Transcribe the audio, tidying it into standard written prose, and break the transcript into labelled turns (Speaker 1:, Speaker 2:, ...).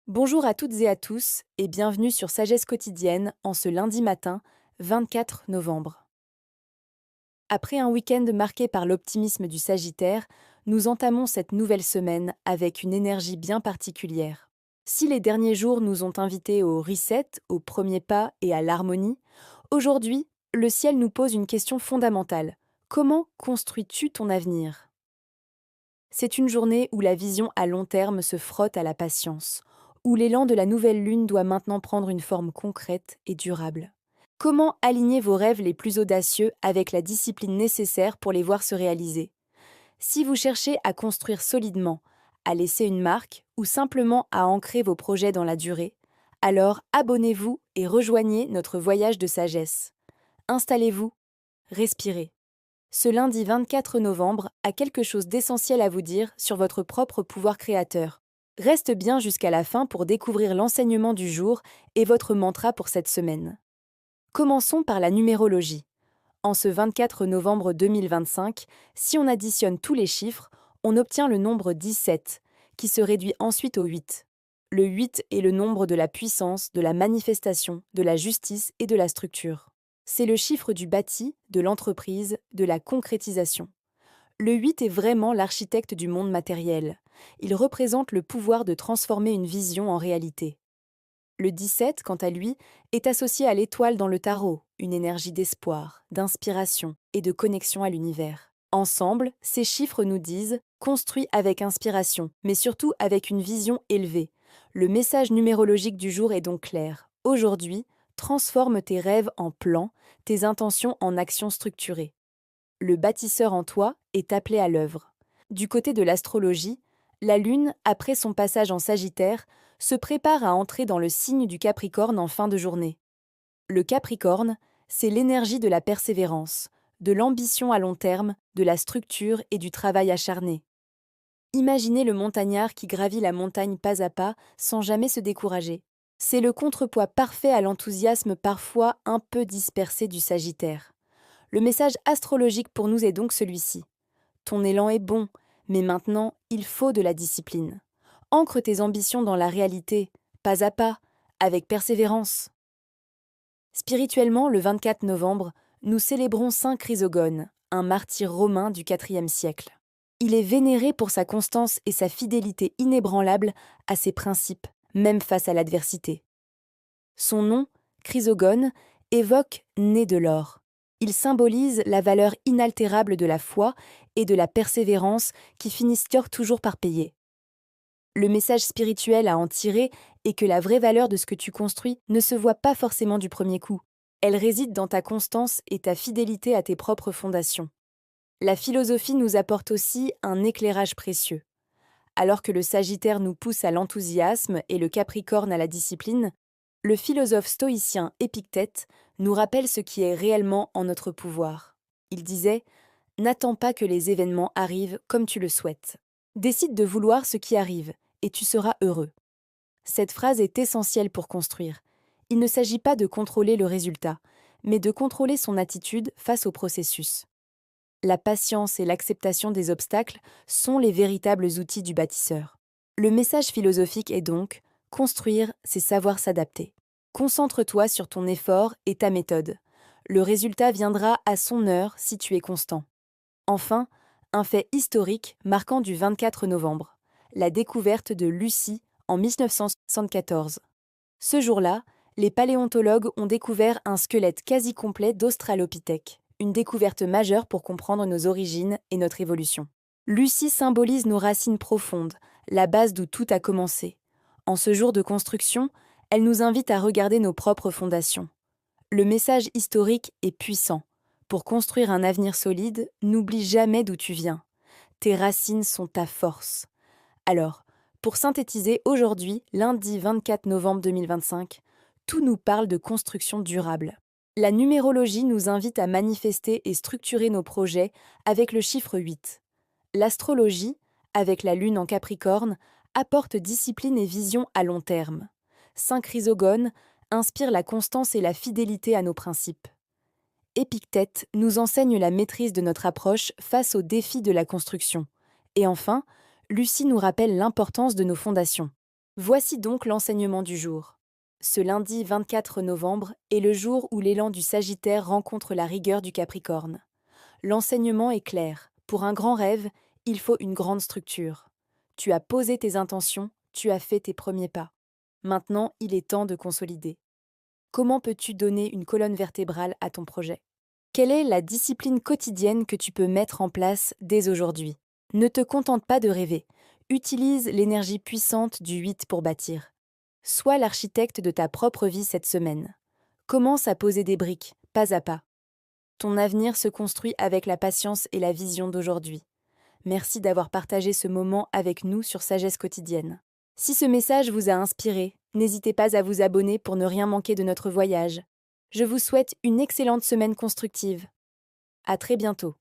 Speaker 1: Bonjour à toutes et à tous et bienvenue sur Sagesse quotidienne en ce lundi matin 24 novembre. Après un week-end marqué par l'optimisme du Sagittaire, nous entamons cette nouvelle semaine avec une énergie bien particulière. Si les derniers jours nous ont invités au reset, au premier pas et à l'harmonie, aujourd'hui, le ciel nous pose une question fondamentale. Comment construis-tu ton avenir? C'est une journée où la vision à long terme se frotte à la patience, où l'élan de la nouvelle lune doit maintenant prendre une forme concrète et durable. Comment aligner vos rêves les plus audacieux avec la discipline nécessaire pour les voir se réaliser? Si vous cherchez à construire solidement, à laisser une marque ou simplement à ancrer vos projets dans la durée, alors abonnez-vous et rejoignez notre voyage de sagesse. Installez-vous, respirez. Ce lundi 24 novembre a quelque chose d'essentiel à vous dire sur votre propre pouvoir créateur. Reste bien jusqu'à la fin pour découvrir l'enseignement du jour et votre mantra pour cette semaine. Commençons par la numérologie. En ce 24 novembre 2025, si on additionne tous les chiffres, on obtient le nombre 17, qui se réduit ensuite au 8. Le 8 est le nombre de la puissance, de la manifestation, de la justice et de la structure. C'est le chiffre du bâti, de l'entreprise, de la concrétisation. Le 8 est vraiment l'architecte du monde matériel. Il représente le pouvoir de transformer une vision en réalité. Le 17, quant à lui, est associé à l'étoile dans le tarot, une énergie d'espoir, d'inspiration et de connexion à l'univers. Ensemble, ces chiffres nous disent construit avec inspiration, mais surtout avec une vision élevée. Le message numérologique du jour est donc clair. Aujourd'hui, transforme tes rêves en plans, tes intentions en actions structurées. Le bâtisseur en toi est appelé à l'œuvre. Du côté de l'astrologie, la Lune, après son passage en Sagittaire, se prépare à entrer dans le signe du Capricorne en fin de journée. Le Capricorne, c'est l'énergie de la persévérance, de l'ambition à long terme, de la structure et du travail acharné. Imaginez le montagnard qui gravit la montagne pas à pas sans jamais se décourager. C'est le contrepoids parfait à l'enthousiasme parfois un peu dispersé du Sagittaire. Le message astrologique pour nous est donc celui-ci. Ton élan est bon, mais maintenant, il faut de la discipline. Ancre tes ambitions dans la réalité, pas à pas, avec persévérance. Spirituellement, le 24 novembre, nous célébrons Saint Chrysogone, un martyr romain du IVe siècle. Il est vénéré pour sa constance et sa fidélité inébranlable à ses principes, même face à l'adversité. Son nom, Chrysogone, évoque né de l'or. Il symbolise la valeur inaltérable de la foi et de la persévérance qui finissent toujours par payer. Le message spirituel à en tirer est que la vraie valeur de ce que tu construis ne se voit pas forcément du premier coup. Elle réside dans ta constance et ta fidélité à tes propres fondations. La philosophie nous apporte aussi un éclairage précieux. Alors que le Sagittaire nous pousse à l'enthousiasme et le Capricorne à la discipline, le philosophe stoïcien Épictète nous rappelle ce qui est réellement en notre pouvoir. Il disait « N'attends pas que les événements arrivent comme tu le souhaites. Décide de vouloir ce qui arrive, et tu seras heureux. » Cette phrase est essentielle pour construire. Il ne s'agit pas de contrôler le résultat, mais de contrôler son attitude face au processus. La patience et l'acceptation des obstacles sont les véritables outils du bâtisseur. Le message philosophique est donc « Construire, c'est savoir s'adapter. » Concentre-toi sur ton effort et ta méthode. Le résultat viendra à son heure si tu es constant. Enfin, un fait historique marquant du 24 novembre, la découverte de Lucie en 1974. Ce jour-là, les paléontologues ont découvert un squelette quasi complet d'Australopithèque, une découverte majeure pour comprendre nos origines et notre évolution. Lucie symbolise nos racines profondes, la base d'où tout a commencé. En ce jour de construction, elle nous invite à regarder nos propres fondations. Le message historique est puissant. Pour construire un avenir solide, n'oublie jamais d'où tu viens. Tes racines sont ta force. Alors, pour synthétiser aujourd'hui, lundi 24 novembre 2025, tout nous parle de construction durable. La numérologie nous invite à manifester et structurer nos projets avec le chiffre 8. L'astrologie, avec la lune en Capricorne, apporte discipline et vision à long terme. Saint Chrysogone inspire la constance et la fidélité à nos principes. Épictète nous enseigne la maîtrise de notre approche face aux défis de la construction. Et enfin, Lucie nous rappelle l'importance de nos fondations. Voici donc l'enseignement du jour. Ce lundi 24 novembre est le jour où l'élan du Sagittaire rencontre la rigueur du Capricorne. L'enseignement est clair. Pour un grand rêve, il faut une grande structure. Tu as posé tes intentions, tu as fait tes premiers pas. Maintenant, il est temps de consolider. Comment peux-tu donner une colonne vertébrale à ton projet? Quelle est la discipline quotidienne que tu peux mettre en place dès aujourd'hui? Ne te contente pas de rêver. Utilise l'énergie puissante du 8 pour bâtir. Sois l'architecte de ta propre vie cette semaine. Commence à poser des briques, pas à pas. Ton avenir se construit avec la patience et la vision d'aujourd'hui. Merci d'avoir partagé ce moment avec nous sur Sagesse quotidienne. Si ce message vous a inspiré, n'hésitez pas à vous abonner pour ne rien manquer de notre voyage. Je vous souhaite une excellente semaine constructive. À très bientôt.